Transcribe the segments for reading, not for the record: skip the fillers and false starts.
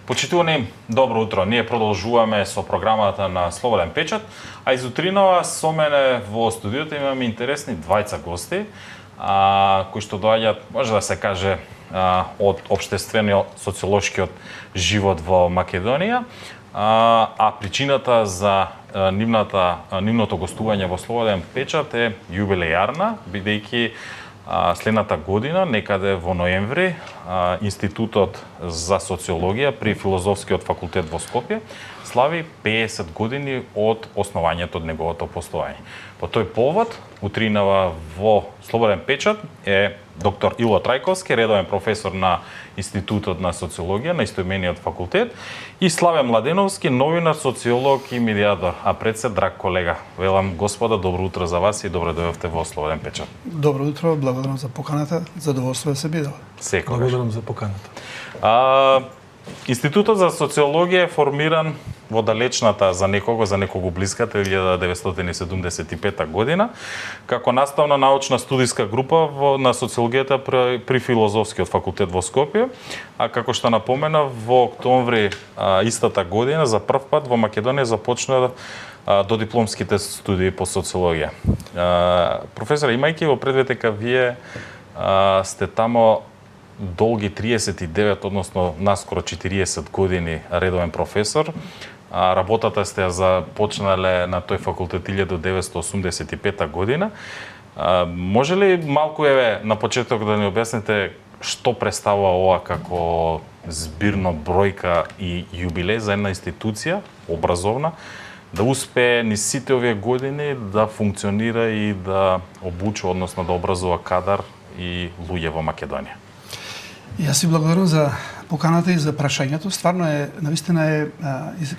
Почитувани, добро утро. Ние продолжуваме со програмата на Слободен печат, а изутринова со мене во студиото имаме интересни двајца гости, кои што доаѓаат, може да се каже, од општествениот социолошкиот живот во Македонија, а причината за нивното гостување во Слободен печат е јубилејарна, бидејќи следната година, некаде во ноември, Институтот за социологија при Филозофскиот факултет во Скопје слави 50 години од основањето од неговото постоење. По тој повод, утринава во Слободен печат е доктор Ило Трајковски, редовен професор на Институтот на социологија на истоимениот факултет, и Славе Младеновски, новинар, социолог и медиатор. А пред се, драг колега, велам господа, добро утро за вас и добро дојдовте во Слободен печат. Добро утро, благодарам за поканата, задоволство да се бидел. Секогаш. Благодарам за поканата. Институтот за социологија е формиран во далечната за некого блиската 1975 година, како наставна научна студиска група на социологијата при Филозофскиот факултет во Скопје, а како што напомена, во октомври истата година за прв пат во Македонија започна додипломските студии по социологија. Професор, имајќи во предвид дека вие сте тамо долги 39, односно наскоро 40 години редовен професор, работата сте започнале на тој факултет 1985 година. Може ли малку на почеток да ни објасните што представува ова како збирно бројка и јубилеј за една институција образовна да успее низ сите овие години да функционира и да обучува, односно да образува кадар и луѓе во Македонија? Јас ви благодарам за поканата и за прашањето. Стварно е, навистина е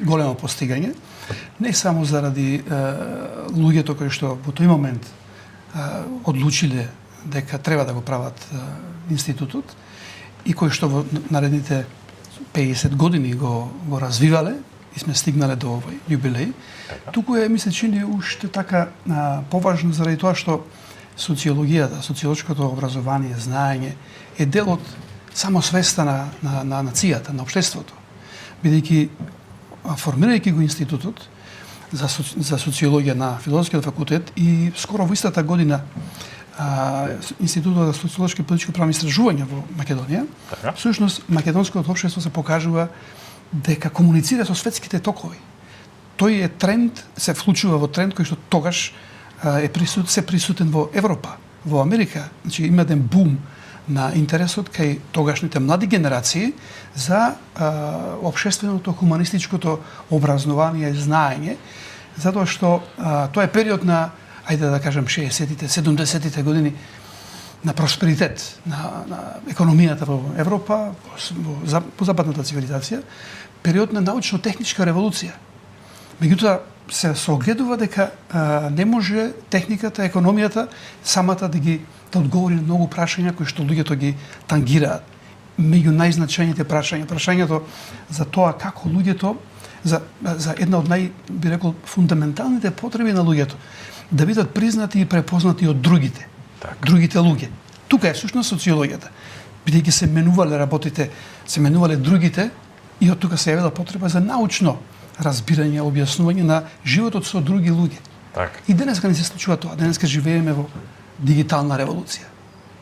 големо постигање, не само заради луѓето кои што во тој момент одлучиле дека треба да го прават институтот и кои што во наредните 50 години го развивале и сме стигнале до овој јубилеј. Туку е, ми се чини, уште така поважно заради тоа што социологијата, социолошкото образование, знаење е дел од самосвеста на нацијата, на општеството. Бидејќи, формирајќи го институтот за социологија на Филозофскиот факултет и скоро во истата година Институтот за социолошки и политичко правни истражувања во Македонија, всушност македонското општество се покажува дека комуницира со светските токови. Тој е тренд, се вклучува во тренд кој што тогаш се присутен во Европа, во Америка. Значи има еден бум на интересот кај тогашните млади генерации за општественото, хуманистичкото образование и знаење, затоа што тоа е период на, ајде да кажем, 60-тите, 70-тите години на просперитет на економијата во Европа, по западната цивилизација, период на научно-техничка револуција. Меѓутоа, се согледува дека не може техниката, економијата самата да одговори на многу прашања кои што луѓето ги тангираат. Меѓу најзначајните прашањето за тоа како луѓето, за една од би рекол, фундаменталните потреби на луѓето, да бидат признати и препознати од другите луѓе. Тука е всушност социологијата. Бидејќи се менувале работите, се менувале другите и од тука се јавила потреба за научно разбирање, објаснување на животот со други луѓе. И денеска не се случува тоа. Денеска живееме во дигитална револуција.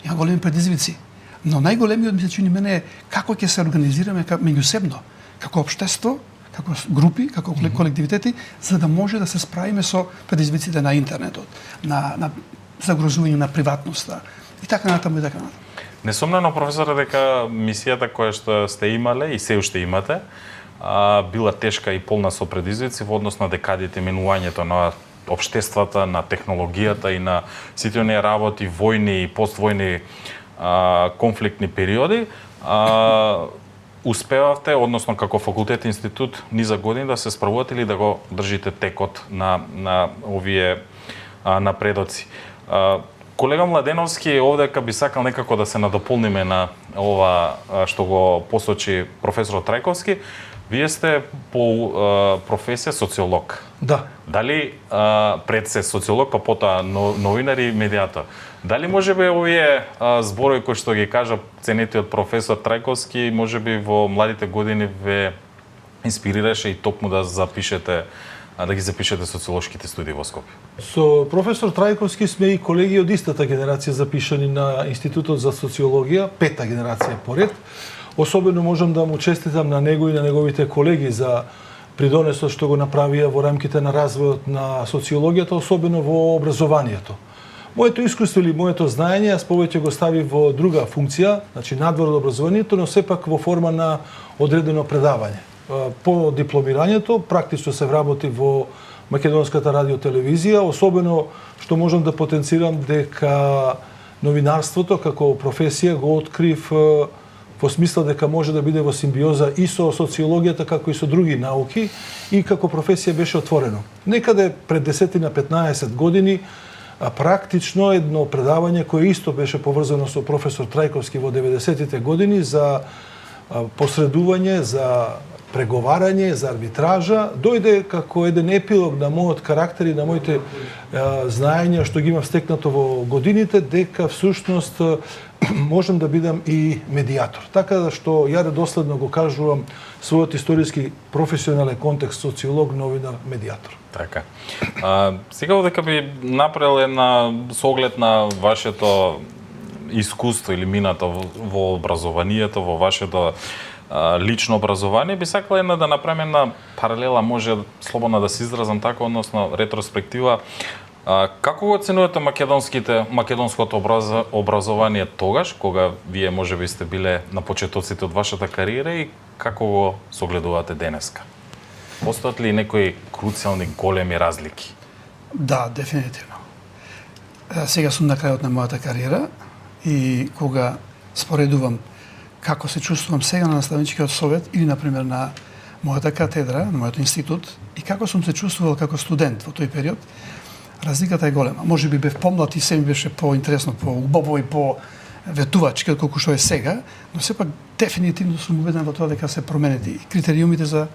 Има големи предизвици, но најголемиот ми се чини мене е како ќе се организираме меѓусебно, како општество, како групи, како колективитети, за да може да се справиме со предизвиците на интернетот, на загрозување на приватноста и така натаму и така натаму. Несомнено, професоре, дека мисијата која што сте имале и се уште имате била тешка и полна со предизвици во однос на декадите, минувањето на општествата, на технологијата и на сите оние работи, војни и поствојни конфликтни периоди. Успевавте, односно како факултет институт, низа години да се справувате или да го држите текот на овие напредоци. Колега Младеновски, овдека би сакал некако да се надополниме на ова што го посочи професор Трајковски. Вие сте по професија социолог. Да. Дали пред се социолог, па потоа новинар и медиатор. Дали можеби овие зборови кои што ги кажа ценетиот професор Трајковски, можеби во младите години ве инспирираше и токму да ги запишете социолошките студии во Скопје? Со професор Трајковски сме и колеги од истата генерација запишани на Институтот за социологија, пета генерација поред. Особено можам да му честитам на него и на неговите колеги за придонесот што го направија во рамките на развојот на социологијата, особено во образованието. Моето искуство или моето знаење, јас повеќе го ставив во друга функција, значи надвор од образованието, но сепак во форма на одредено предавање. По дипломирањето практично се вработи во Македонската радиотелевизија, особено што можам да потенцирам дека новинарството како професија го открив во смисла дека може да биде во симбиоза и со социологијата како и со други науки и како професија беше отворено. Некаде пред 10-15 години практично едно предавање кое исто беше поврзано со професор Трајковски во 90-тите години за посредување, за преговарање, за арбитража, дојде како еден епилог на мојот карактер и на моите знаења што ги имав стекнато во годините, дека всушност можам да бидам и медиатор. Така што ја редоследно го кажувам својот историски професионален контекст социолог, новинар, медиатор. Така. Сега дека би направил една соглед на вашето искуство или минато во образованието, во вашето лично образование, би сакала една да направиме една паралела, може слободно да се изразам така, односно ретроспектива. Како го оценувате македонското образование тогаш, кога вие можеби сте биле на почетоците од вашата кариера и како го согледувате денеска? Постојат ли некои круцијални големи разлики? Да, дефинитивно. Сега сум на крајот на мојата кариера и кога споредувам како се чувствувам сега на наставничкиот совет или, например, на мојата катедра, на мојот институт, и како сум се чувствувал како студент во тој период, разликата е голема. Може би бев помлад и се ми беше поинтересно, поубаво и поветувачки од колку што е сега, но сепак дефинитивно сум убеден во тоа дека се променети и критериумите за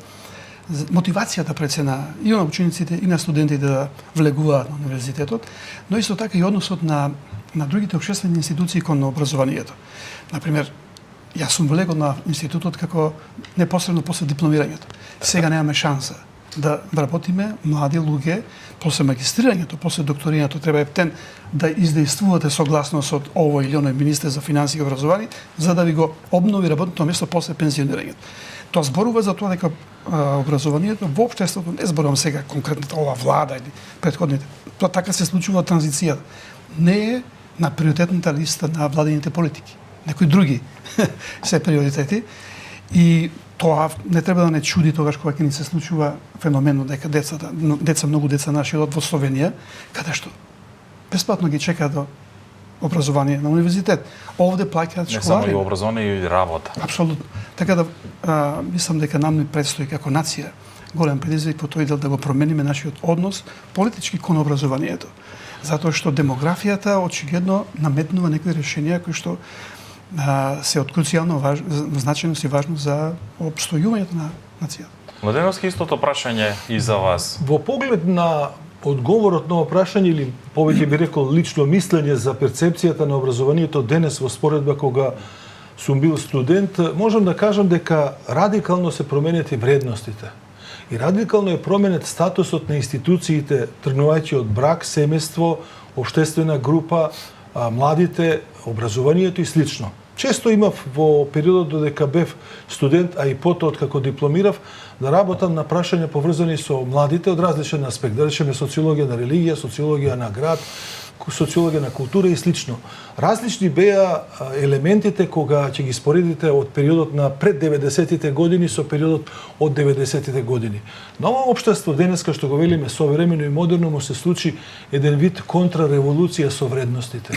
мотивацијата пред се на и на учениците и на студентите да влегуваат на универзитетот, но исто така и односот на другите општествени институции кон образованието. Например, јас сум влегол на институтот како непосредно после дипломирањето. Сега немаме шанса да работиме млади луѓе после магистрирањето, после докторирањето, треба ептен да издействувате согласно со овој или оној министер за финансии и образование, за да ви го обнови работното место после пензионирањето. Тоа зборува за тоа дека образованието во општеството, не зборувам сега конкретната ова влада или претходните, тоа така се случува транзицијата. Не е на приоритетната листа на владините политики. Некои други се приоритети и тоа не треба да не чуди тогаш кога ќе ни се случува феноменот дека многу деца наши од во Словенија, каде што бесплатно ги чекаат до образование на универзитет. Овде плаќаат школари. Не само и образование, и работа. Апсолутно. Така да мислам дека нам ни предстои како нација голем предизвик по тој дел да го промениме нашиот однос политички кон образованието. Затоа што демографијата очигледно наметнува некои решенија кои што се од круцијално значајност и важно за опстојувањето на нацијата. Младеновски, истото прашање и за вас. Во поглед на одговорот на прашање или повеќе би рекол лично мислење за перцепцијата на образованието денес во споредба кога сум бил студент, можам да кажам дека радикално се променети вредностите. И радикално е променет статусот на институциите, тргнувајќи од брак, семејство, општествена група, младите, образованието и слично. Често имав во периодот додека бев студент, а и потоа како дипломирав, да работам на прашања поврзани со младите од различен аспект, да речеме социологија на религија, социологија на град, социологија на култура и слично. Различни беа елементите кога ќе ги споредите од периодот на пред 90-тите години со периодот од 90-тите години. На ова општество денеска што го велиме современо и модерно му се случи еден вид контрареволуција со вредностите.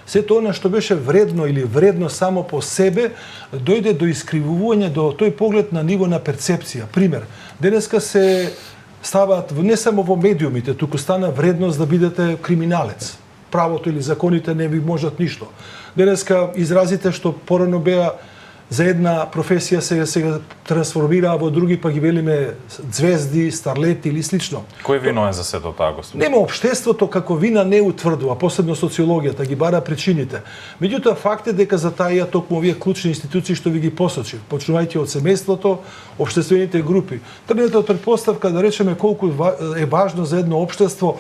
Сето она што беше вредно или вредно само по себе дојде до искривување, до тој поглед на ниво на перцепција. Пример, денеска се ставаат не само во медиумите, туку стана вредност да бидете криминалец. правото или законите не ви можат ништо. Денеска изразите што порано беа за една професија сега трансформираа во други, па ги велиме звезди, старлети или слично. Кој е виновен за сето тоа, господин? Нема општеството како вина не утврдува, посебно социологијата ги бара причините. Меѓутоа факт е дека за таа токму овие клучни институции што ви ги посочив, почнувајќи од семејството, општествените групи. Тргнете од претпоставка да речеме колку е важно за едно општество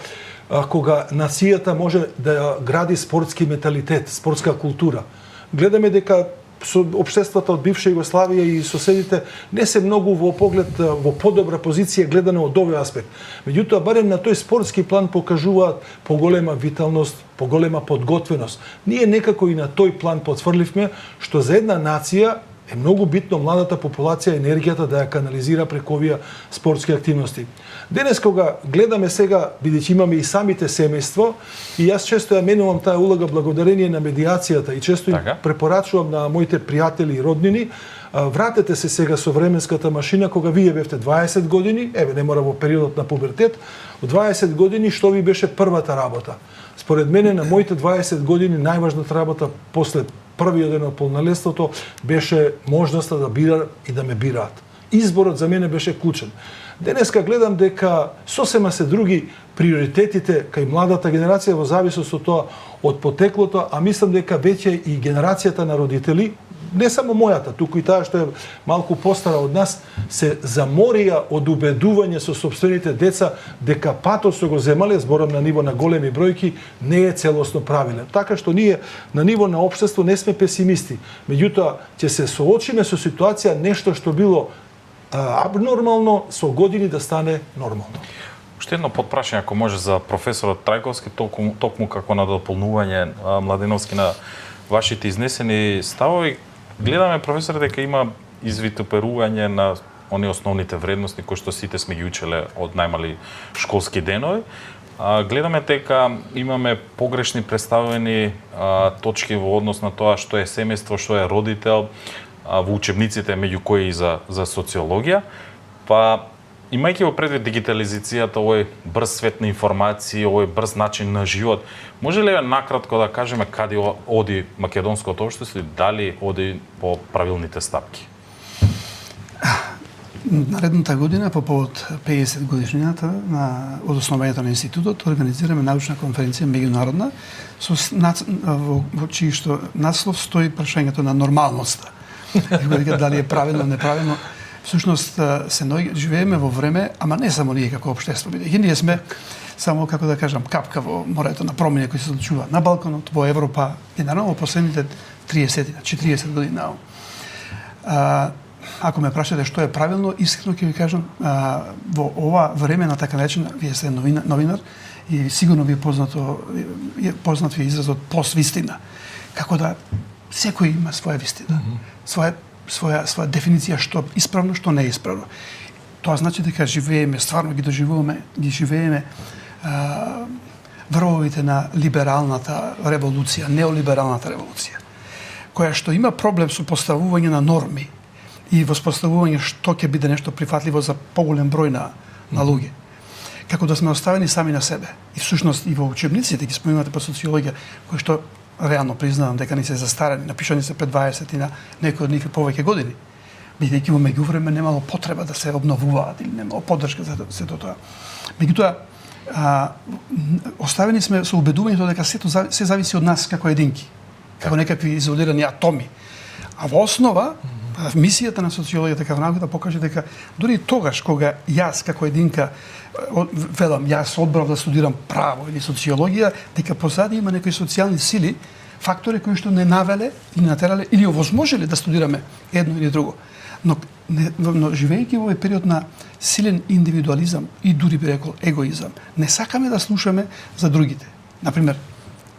кога нацијата може да гради спортски менталитет, спортска култура. Гледаме дека со општествата од бивша Југославија и соседите не се многу во поглед во подобра позиција гледано од овој аспект. Меѓутоа барем на тој спортски план покажуваат поголема виталност, поголема подготвеност. Ние некако и на тој план потврливме што за една нација е многу битно младата популација енергијата да ја канализира преку овие спортски активности. Денес кога гледаме сега, бидејќи имаме и самите семејство, и јас често ја менувам таа улога благодарение на медиацијата и често препорачувам на моите пријатели и роднини, вратете се сега со временската машина кога вие бевте 20 години, еве не мора во периодот на пубертет, од 20 години што ви беше првата работа. Според мене на моите 20 години најважната работа после првиот ден од полнолетството беше можноста да бира и да ме бираат. Изборот за мене беше клучен. Денеска гледам дека сосема се други приоритетите кај младата генерација во зависност од тоа од потеклото, а мислам дека веќе и генерацијата на родители, не само мојата, туку и таа што е малку постара од нас, се заморија од убедување со сопствените деца дека патот што го земале, зборам на ниво на големи бројки, не е целосно правилен. Така што ние на ниво на општество не сме песимисти. Меѓутоа, ќе се соочиме со ситуација нешто што било абнормално со години да стане нормално. Уште едно потпрашање, ако може, за професорот Трајковски, токму како на дополнување Младеновски на вашите изнесени ставови. Гледаме, професор, дека има извитоперување на оние основните вредности кои што сите сме ги учеле од најмали школски денови. Гледаме дека имаме погрешни представени точки во однос на тоа што е семејство, што е родител, во учебниците, меѓу кои и за социологија. Па, имајќи во предвид дигитализацијата, овој брз свет на информации, овој брз начин на живот, може ли накратко да кажеме каде оди македонското општество и дали оди по правилните стапки? Наредната година, по повод 50 годишнината од основањето на институтот, организираме научна конференција меѓународна во чиј што наслов стои прашањето на нормалноста. Дали е правилно, неправилно. Всушност се живееме во време, ама не само ние како општество, бидејќи ние сме само, како да кажам, капка во морето на промени кои се случува на Балканот, во Европа, генерално во последните 30-40 години. Ако ме прашате што е правилно, искрено ќе ви кажам, во ова време на така наречена, вие сте новинар и сигурно ви е познат ви изразот поствистина. Како да секој има своја вистина, своја дефиниција што исправно, што не е исправно. Тоа значи дека живееме, стварно ги доживуваме, ги живееме врвовите на либералната револуција, неолибералната револуција, која што има проблем со поставување на норми и воспоставување што ќе биде нешто прифатливо за поголем број на луѓе. Како да сме оставени сами на себе. И всушност и во учебниците ги споминате по социологија, кои што реално признавам дека не се застарени, напишани се пред 20 и на некои од нив повеќе години. Бидејќи во меѓувреме немало потреба да се обновуваат или немало поддршка за сето тоа. Меѓутоа, оставени сме со убедувањето дека сето се зависи од нас како единки, како некакви изолирани атоми. А во основа, мисијата на социологијата како наука да покаже дека дури тогаш кога јас како единка велам, јас одбрав да студирам право или социологија, дека позади има некои социјални сили, фактори кои што не навеле или натерале или овозможеле да студираме едно или друго. Но живејќи во овој период на силен индивидуализам и дури би рекол егоизам, не сакаме да слушаме за другите. Например,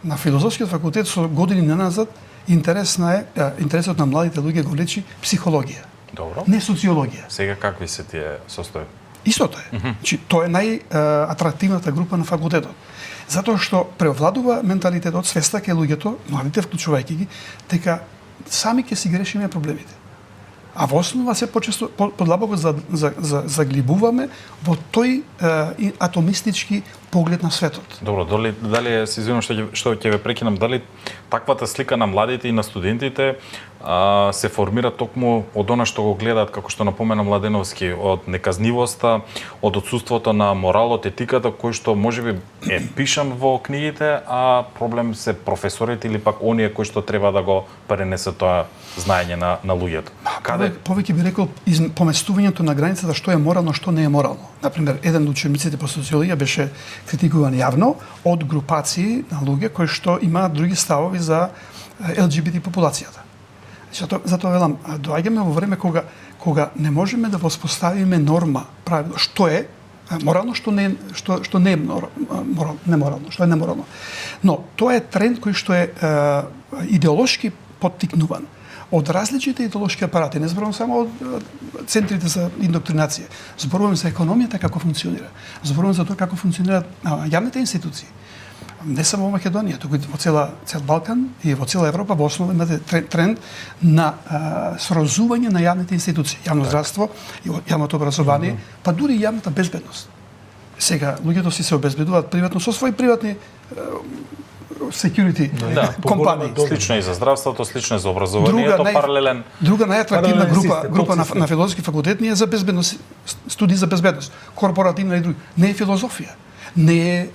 на филозофскиот факултет со години наназад интересот на младите луѓе го влечи психологија. Добро. Не социологија. Сега какви се тие состојби? Истото е. Значи, тоа е најатрактивната група на факултетот. Затоа што преовладува менталитетот, свеста кај луѓето, младите вклучувајќи ги, дека сами ќе си грешиме проблемите. А во основа се почесто подлабоко заглибуваме во тој атомистички поглед на светот. Добро, дали се извинувам што ќе ве прекинам, дали таквата слика на младите и на студентите се формира токму од она што го гледаат, како што напомена Младеновски, од неказнивоста, од отсуството на моралот, етиката, кој што можеби е пишан во книгите, а проблем се професорите или пак оние кои што треба да го пренесат тоа знаење на луѓето. Повеќе би рекол поместувањето на границата што е морално, што не е морално. Например, еден од учениците по социологија беше критикуван јавно од групации на луѓе кои што имаат други ставови за ЛГБТ популацијата. Затоа велам, доаѓаме во време кога не можеме да воспоставиме норма, правило, што е морално, што не е неморално, што е неморално. Но тоа е тренд кој што е идеолошки поттикнуван од различните идеолошки апарати, не зборувам само од центрите за индоктринација, зборувам за економијата како функционира, зборувам за тоа како функционираат јавните институции. Не само во Македонија, туку во цел Балкан и во цела Европа во основа имате тренд на срозување на јавните институции, јавно здравство, јавното образование, па дури и јавната безбедност. Сега луѓето си се обезбедуваат приватно со своји приватни security компании. Слично и за здравството, слично и за образованието, паралелен. Друга најатрактивна група на филозофски факултет е за безбедност, студии за безбедност, корпоративна и други. Не е филозофија, не е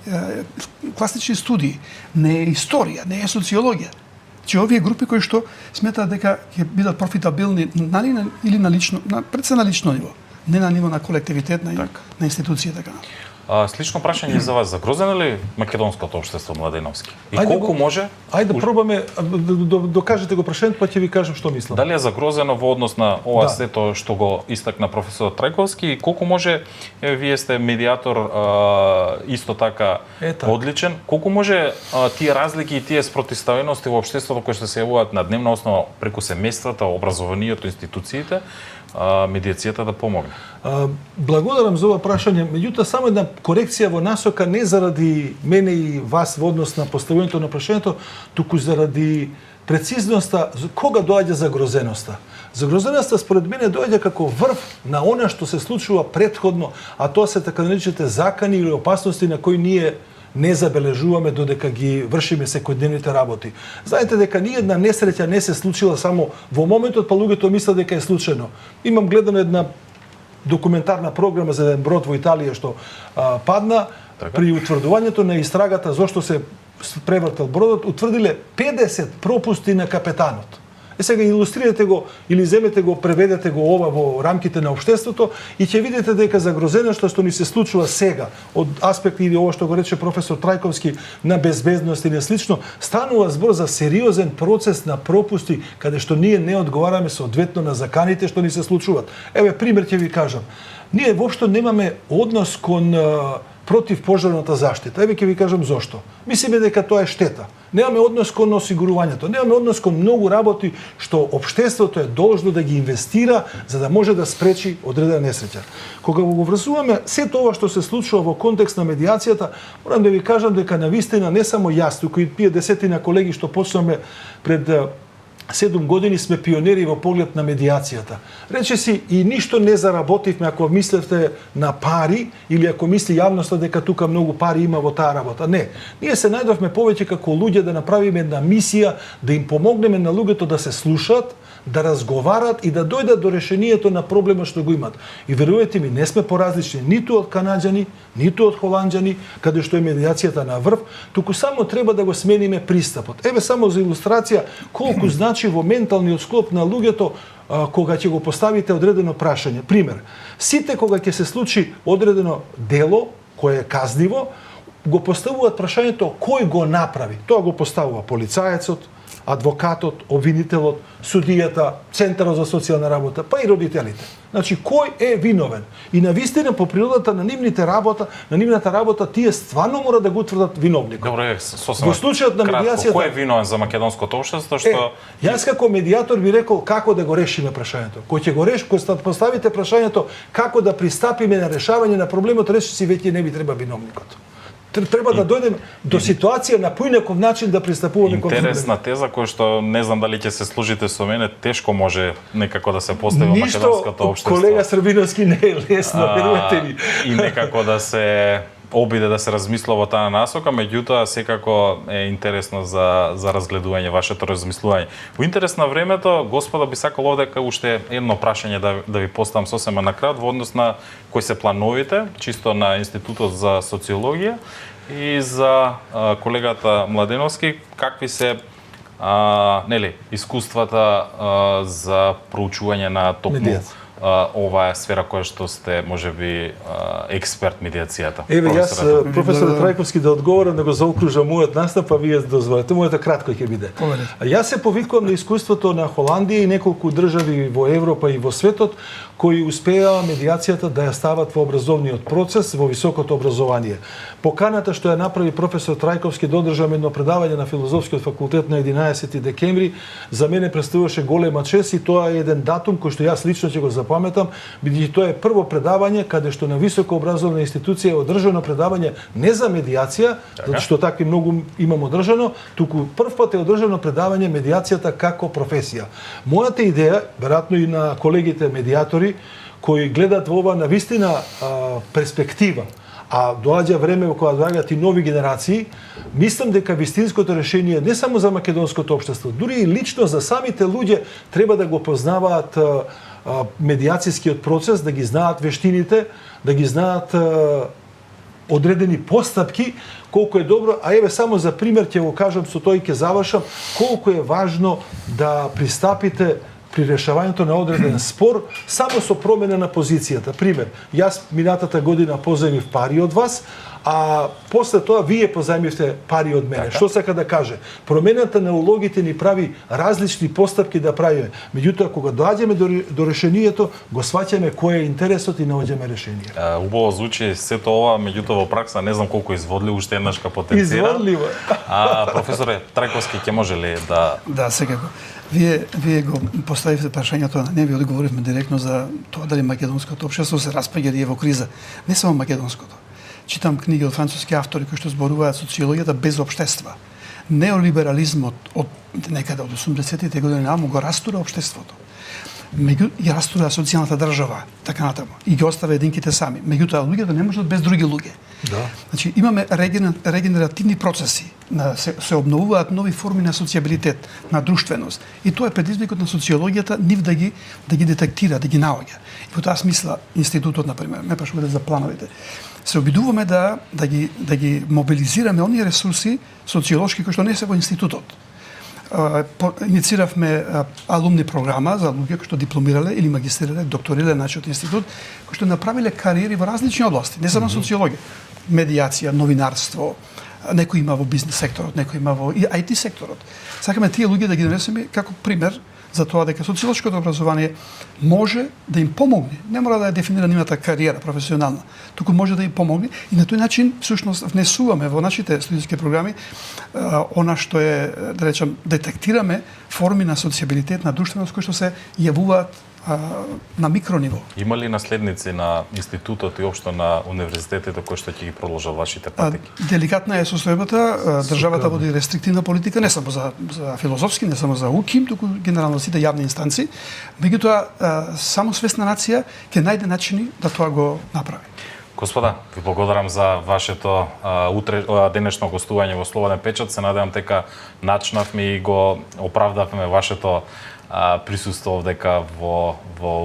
класични студии, не е историја, не е социологија. Че овие групи кои што сметаат дека ќе бидат профитабилни или на лично, пред се на лично ниво, не на ниво на колективитет, на институција така. Слично прашање за вас, загрозено ли македонското општество, Младеновски? И колку може? Ајде да пробаме докажете го прашањето, па ќе ви кажам што мислам. Дали е загрозено во однос на ова сето што го истакна професор Трајковски и колку може, вие сте медиатор исто така одличен, колку може тие разлики и тие спротивставености во општеството кои што се јавуваат на дневна основа преку семејствата, образованието, институциите, медиацијата да помогне? Благодарам за ова прашање. Меѓутоа, само една корекција во насока, не заради мене и вас во однос на поставувањето на прашањето, туку заради прецизноста, кога доаѓа загрозеноста. Загрозеноста според мене доаѓа како врв на она што се случува претходно, а тоа се така наречените закани или опасности на кои ние не забележуваме додека ги вршиме секојдневните работи. Знаете дека ниедна несреќа не се случила само во моментот, па луѓето мислат дека е случајно. Имам гледано една документарна програма за еден брод во Италија што падна. При утврдувањето на истрагата зошто се превртел бродот, утврдиле 50 пропусти на капетанот. Сега илустрирате го или земете го, преведете го ова во рамките на општеството и ќе видите дека загрозеноста што ни се случува сега од аспект или ова што го рече професор Трајковски на безбедност и слично, станува збор за сериозен процес на пропусти каде што ние не одговараме соодветно на заканите што ни се случуваат. Еве пример ќе ви кажам. Ние воопшто немаме однос кон противпожарната заштита. Еве ќе ви кажам зошто. Мислиме дека тоа е штета. Немаме однос кон осигурувањето, немаме однос кон многу работи што општеството е должно да ги инвестира за да може да спречи одредена несреќа. Кога го врзуваме сето ова што се случува во контекст на медиацијата, морам да ви кажам дека навистина не само јас, туку и тие десетина колеги што почнаме пред 7 години сме пионери во поглед на медиацијата. Речеси и ништо не заработивме ако мислевте на пари или ако мисли јавноста дека тука многу пари има во таа работа. Не. Ние се најдовме повеќе како луѓе да направиме една мисија, да им помогнеме на луѓето да се слушаат, да разговарат и да дојдат до решението на проблемот што го имат. И верувате ми, не сме поразлични ниту од канаѓани, ниту од холанѓани, каде што е медиацијата на врв, туку само треба да го смениме пристапот. Еве само за илустрација колку значи во менталниот склоп на луѓето кога ќе го поставите одредено прашање. Пример, сите кога ќе се случи одредено дело кое е казниво, го поставуваат прашањето кој го направи. Тоа го поставува полицаецот, адвокатот, обвинителот, судијата, Центарот за социјална работа, па и родителите. Значи, кој е виновен? И навистина по природата на нивната работа, тие стварно мора да го утврдат виновникот. Добре, сосема. Во случајот на медиацијата, кој е виновен за македонското општество што јас како медиатор би рекол како да го решиме прашањето. Кој ќе го реши, кога поставите прашањето како да пристапиме на решавање на проблемот, речиси веќе не би треба виновникот. Треба да дојдем до ситуација на поинаков начин да пристапуваме кон интересна теза која што не знам дали ќе се сложите со мене, тешко може некако да се постави во македонското општество. Колега Србиновски не е лесно, верувате ми. И некако да се обиде да се размислува во таа насока, меѓутоа секако е интересно за разгледување вашето размислување. Во интерес на времето, господа, би сакал овде уште едно прашање да ви поставам сосема на крај во однос на кои се плановите, чисто на Институтот за социологија и за колегата Младеновски, какви се искуствата за проучување на токму оваа сфера која што сте можеби експерт медиацијата. Еве јас професор Трајковски да одговорам да го заокружам мојот настап, а вие дозволете. Моето кратко ќе биде. Јас се повикувам на искуството на Холандија и неколку држави во Европа и во светот кои успеа медиацијата да ја стават во образовниот процес, во високото образование. Поканата што ја направи професор Трајковски да одржам едно предавање на Филозофскиот факултет на 11 декември, за мене представуваше голема чест и тоа е еден датум кој што јас лично ќе го запаметам, бидејќи тоа е прво предавање каде што на високо образовна институција е одржано предавање не за медиација, затоа што такви многу имам одржано, туку првпат е одржано предавање медиацијата како професија. Мојата идеја, веројатно и на колегите медиатори кои гледат во ова на вистина перспектива, а доаѓа време во кога доаѓаат и нови генерации, мислам дека вистинското решение не само за македонското општество, дури и лично за самите луѓе треба да го познаваат медиацијскиот процес, да ги знаат вештините, да ги знаат одредени постапки, колку е добро, а еве само за пример ќе го кажам, со тој ќе завршам, колку е важно да пристапите при решавањето на одреден спор само со промена на позицијата. Пример, јас минатата година позајмив пари од вас, а после тоа вие позајмивте пари од мене. Што сака да каже? Промената на улогите ни прави различни постапки да правиме. Меѓутоа, кога доаѓаме до решението, го сваќаме кој е интересот и наоѓаме решение. Убаво звучи сето ова, меѓутоа во пракса не знам колку изводливо, уште еднаш ка потенцира. Изводливо. Професоре Трајковски, ќе може ли да... Да, секако. Вие го поставивте прашањето, не ви одговоривме директно за тоа дали македонското општество се распаѓа или е во криза. Не само македонското. Читам книги од француски автори кои што зборуваат социологијата без општества. Неолиберализмот од некаде од 80-тите години наму го растура општеството. И растура социјалната држава, така натаму. И ги оставя единките сами. Меѓутоа, луѓето не можат без други луѓе. Да. Значи, имаме регенеративни процеси, се обновуваат нови форми на социјабилитет, на друштвеност. И тоа е предизвикот на социологијата, нив да ги детектира, да ги наоѓа. И во таа смисла, институтот, например, не прашувате за плановите, се обидуваме да ги мобилизираме оние ресурси социолошки кои што не се во институтот. Иницииравме алумни програма за луѓе кои што дипломирале или магистрирале, докторирале на нашиот институт, кои што направиле кариери во различни области, не само социологија, медиација, новинарство, некој има во бизнес секторот, некој има во IT секторот. Сакаме тие луѓе да ги донесеме како пример за тоа дека социолошкото образование може да им помогне. Не мора да е дефинира нивната кариера професионална, туку може да им помогне и на тој начин всушност внесуваме во нашите студиски програми она што е, да речам, детектираме форми на социјабилитет, на друштвеност кои што се јавуваат на микрониво. Има ли наследници на институтот и општо на универзитетите кои што ќе ги продолжат вашите патеки? Деликатна е состојбата, државата води рестриктивна политика не само за филозофски, не само за УКИМ, туку генерално сите јавни инстанции. Меѓутоа, само свесна нација ќе најде начини да тоа го направи. Господа, ви благодарам за вашето денешно гостување во Слободен печат. Се надевам дека начнавме и го оправдавме вашето присуство овдека во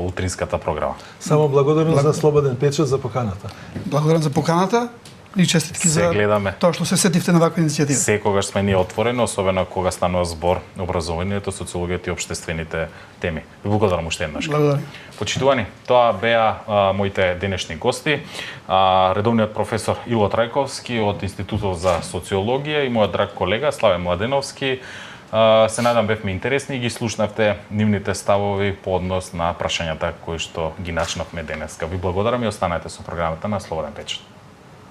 утринската програма. Само благодарам за Слободен печат за поканата. Благодарам за поканата и честитки за тоа што се сетивте на ваква иницијатива. Секогаш сме ние отворени, особено кога станува збор образованието, социологијата и општествените теми. Ви благодарам уште еднаш. Благодарам. Почитувани, тоа беа моите денешни гости, редовниот професор Ило Трајковски од Институтот за социологија и мојот драг колега Славен Младеновски. Се надам бевме интересни и ги слушнавте нивните ставови по однос на прашањата кои што ги начнавме денеска. Ви благодарам и останете со програмата на Слободен печат.